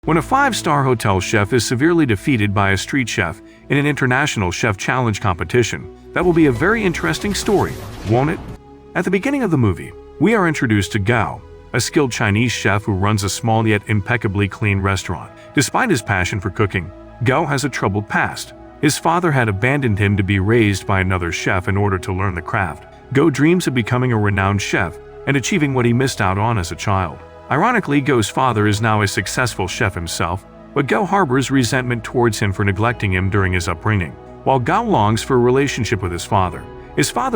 When a 5-star hotel chef is severely defeated by a street chef in an international chef challenge competition, that will be a very interesting story, won't it? At the beginning of the movie, we are introduced to Gao, a skilled Chinese chef who runs a small yet impeccably clean restaurant. Despite his passion for cooking, Gao has a troubled past. His father had abandoned him to be raised by another chef in order to learn the craft. Gao dreams of becoming a renowned chef and achieving what he missed out on as a child. Ironically, Gao's father is now a successful chef himself, but Gao harbors resentment towards him for neglecting him during his upbringing. While Gao longs for a relationship with his father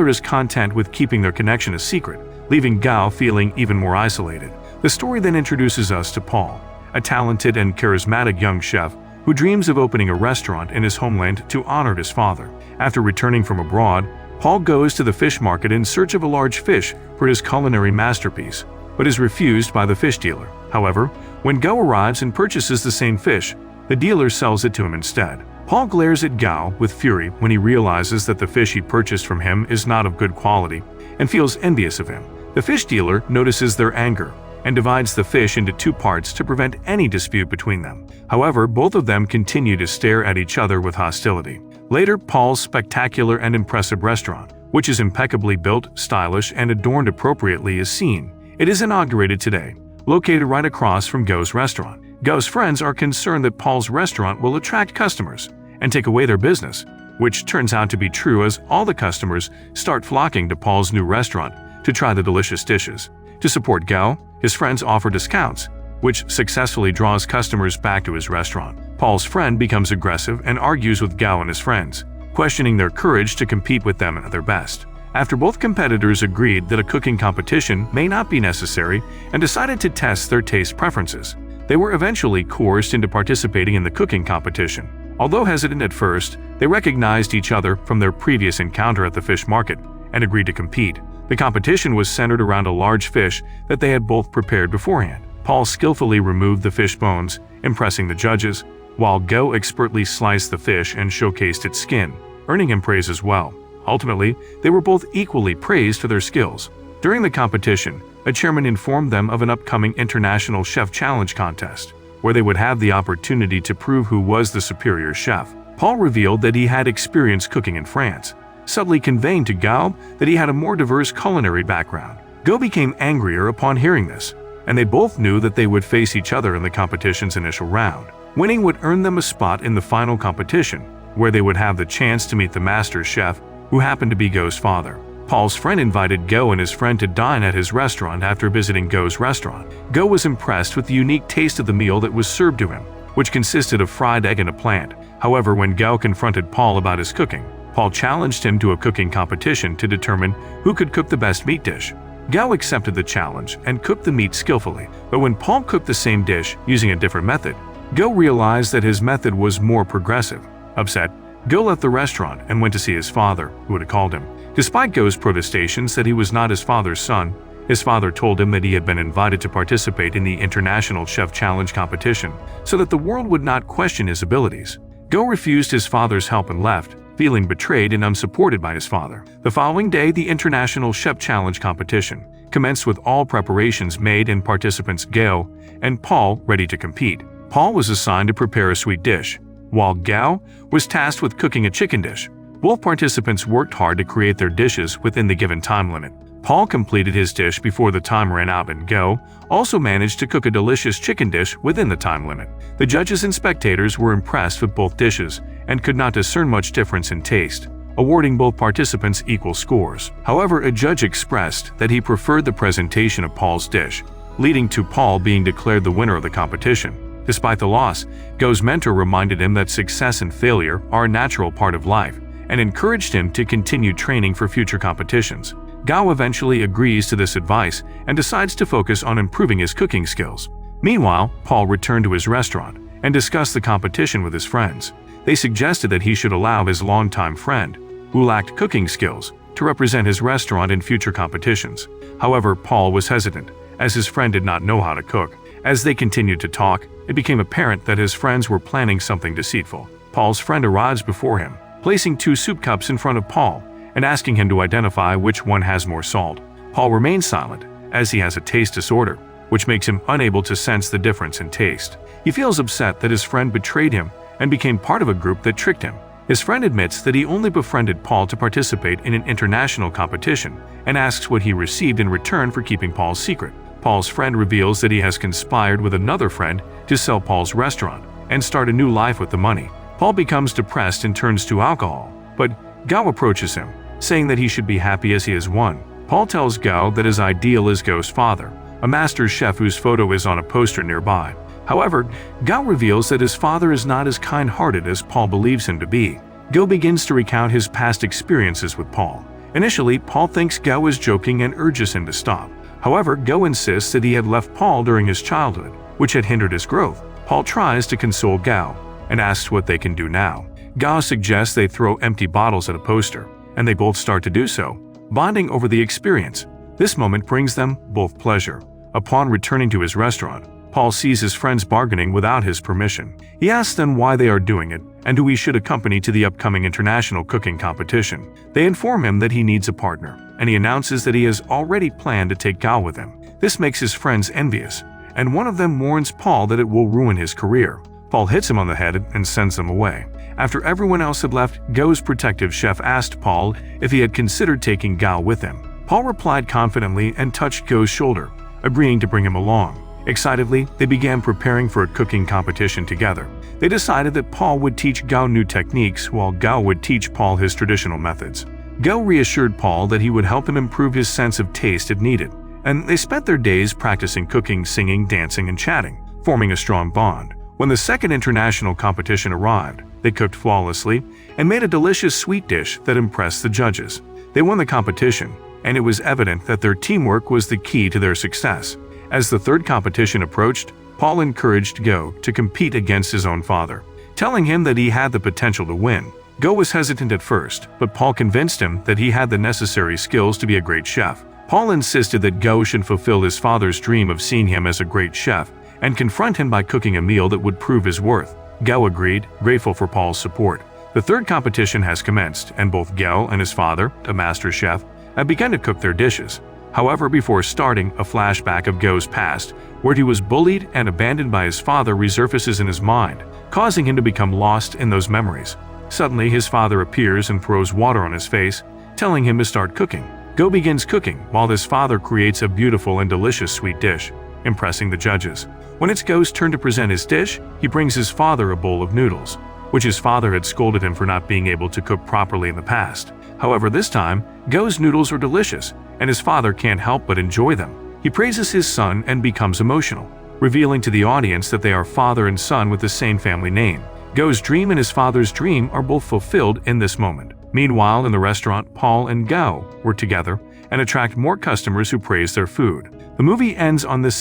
is content with keeping their connection a secret, leaving Gao feeling even more isolated. The story then introduces us to Paul, a talented and charismatic young chef who dreams of opening a restaurant in his homeland to honor his father. After returning from abroad, Paul goes to the fish market in search of a large fish for his culinary masterpiece, but is refused by the fish dealer. However, when Gao arrives and purchases the same fish, the dealer sells it to him instead. Paul glares at Gao with fury when he realizes that the fish he purchased from him is not of good quality and feels envious of him. The fish dealer notices their anger and divides the fish into 2 parts to prevent any dispute between them. However, both of them continue to stare at each other with hostility. Later, Paul's spectacular and impressive restaurant, which is impeccably built, stylish, and adorned appropriately, is seen. It is inaugurated today, located right across from Gao's restaurant. Gao's friends are concerned that Paul's restaurant will attract customers and take away their business, which turns out to be true as all the customers start flocking to Paul's new restaurant to try the delicious dishes. To support Gao, his friends offer discounts, which successfully draws customers back to his restaurant. Paul's friend becomes aggressive and argues with Gao and his friends, questioning their courage to compete with them at their best. After both competitors agreed that a cooking competition may not be necessary and decided to test their taste preferences, they were eventually coerced into participating in the cooking competition. Although hesitant at first, they recognized each other from their previous encounter at the fish market and agreed to compete. The competition was centered around a large fish that they had both prepared beforehand. Paul skillfully removed the fish bones, impressing the judges, while Gao expertly sliced the fish and showcased its skin, earning him praise as well. Ultimately, they were both equally praised for their skills. During the competition, a chairman informed them of an upcoming International Chef Challenge contest, where they would have the opportunity to prove who was the superior chef. Paul revealed that he had experience cooking in France, subtly conveying to Gao that he had a more diverse culinary background. Gao became angrier upon hearing this, and they both knew that they would face each other in the competition's initial round. Winning would earn them a spot in the final competition, where they would have the chance to meet the master chef, who happened to be Gao's father. Paul's friend invited Gao and his friend to dine at his restaurant after visiting Gao's restaurant. Gao was impressed with the unique taste of the meal that was served to him, which consisted of fried egg and a plant. However, when Gao confronted Paul about his cooking, Paul challenged him to a cooking competition to determine who could cook the best meat dish. Gao accepted the challenge and cooked the meat skillfully, but when Paul cooked the same dish using a different method, Gao realized that his method was more progressive. Upset, Gao left the restaurant and went to see his father, who had called him. Despite Gao's protestations that he was not his father's son, his father told him that he had been invited to participate in the International Chef Challenge competition so that the world would not question his abilities. Gao refused his father's help and left, feeling betrayed and unsupported by his father. The following day, the International Chef Challenge competition commenced with all preparations made and participants Gao and Paul ready to compete. Paul was assigned to prepare a sweet dish, while Gao was tasked with cooking a chicken dish. Both participants worked hard to create their dishes within the given time limit. Paul completed his dish before the time ran out, and Gao also managed to cook a delicious chicken dish within the time limit. The judges and spectators were impressed with both dishes and could not discern much difference in taste, awarding both participants equal scores. However, a judge expressed that he preferred the presentation of Paul's dish, leading to Paul being declared the winner of the competition. Despite the loss, Gao's mentor reminded him that success and failure are a natural part of life and encouraged him to continue training for future competitions. Gao eventually agrees to this advice and decides to focus on improving his cooking skills. Meanwhile, Paul returned to his restaurant and discussed the competition with his friends. They suggested that he should allow his longtime friend, who lacked cooking skills, to represent his restaurant in future competitions. However, Paul was hesitant, as his friend did not know how to cook. As they continued to talk, it became apparent that his friends were planning something deceitful. Paul's friend arrives before him, placing 2 soup cups in front of Paul and asking him to identify which one has more salt. Paul remains silent, as he has a taste disorder. which makes him unable to sense the difference in taste. He feels upset that his friend betrayed him and became part of a group that tricked him. His friend admits that he only befriended Paul to participate in an international competition and asks what he received in return for keeping Paul's secret. Paul's friend reveals that he has conspired with another friend to sell Paul's restaurant and start a new life with the money. Paul becomes depressed and turns to alcohol, but Gao approaches him, saying that he should be happy as he has won. Paul tells Gao that his ideal is Gao's father, a master chef whose photo is on a poster nearby. However, Gao reveals that his father is not as kind-hearted as Paul believes him to be. Gao begins to recount his past experiences with Paul. Initially, Paul thinks Gao is joking and urges him to stop. However, Gao insists that he had left Paul during his childhood, which had hindered his growth. Paul tries to console Gao and asks what they can do now. Gao suggests they throw empty bottles at a poster, and they both start to do so, bonding over the experience. This moment brings them both pleasure. Upon returning to his restaurant, Paul sees his friends bargaining without his permission. He asks them why they are doing it and who he should accompany to the upcoming international cooking competition. They inform him that he needs a partner, and he announces that he has already planned to take Gao with him. This makes his friends envious, and one of them warns Paul that it will ruin his career. Paul hits him on the head and sends him away. After everyone else had left, Gao's protective chef asked Paul if he had considered taking Gao with him. Paul replied confidently and touched Gao's shoulder, agreeing to bring him along. Excitedly, they began preparing for a cooking competition together. They decided that Paul would teach Gao new techniques while Gao would teach Paul his traditional methods. Gao reassured Paul that he would help him improve his sense of taste if needed, and they spent their days practicing cooking, singing, dancing, and chatting, forming a strong bond. When the second international competition arrived, they cooked flawlessly and made a delicious sweet dish that impressed the judges. They won the competition, and it was evident that their teamwork was the key to their success. As the third competition approached, Paul encouraged Gao to compete against his own father, telling him that he had the potential to win. Gao was hesitant at first, but Paul convinced him that he had the necessary skills to be a great chef. Paul insisted that Gao should fulfill his father's dream of seeing him as a great chef and confront him by cooking a meal that would prove his worth. Gao agreed, grateful for Paul's support. The third competition has commenced, and both Gao and his father, a master chef, have begun to cook their dishes. However, before starting, a flashback of Gao's past, where he was bullied and abandoned by his father, resurfaces in his mind, causing him to become lost in those memories. Suddenly, his father appears and throws water on his face, telling him to start cooking. Gao begins cooking, while his father creates a beautiful and delicious sweet dish, impressing the judges. When it's Gao's turn to present his dish, he brings his father a bowl of noodles, which his father had scolded him for not being able to cook properly in the past. However, this time, Gao's noodles are delicious, and his father can't help but enjoy them. He praises his son and becomes emotional, revealing to the audience that they are father and son with the same family name. Gao's dream and his father's dream are both fulfilled in this moment. Meanwhile, in the restaurant, Paul and Gao work together and attract more customers who praise their food. The movie ends on this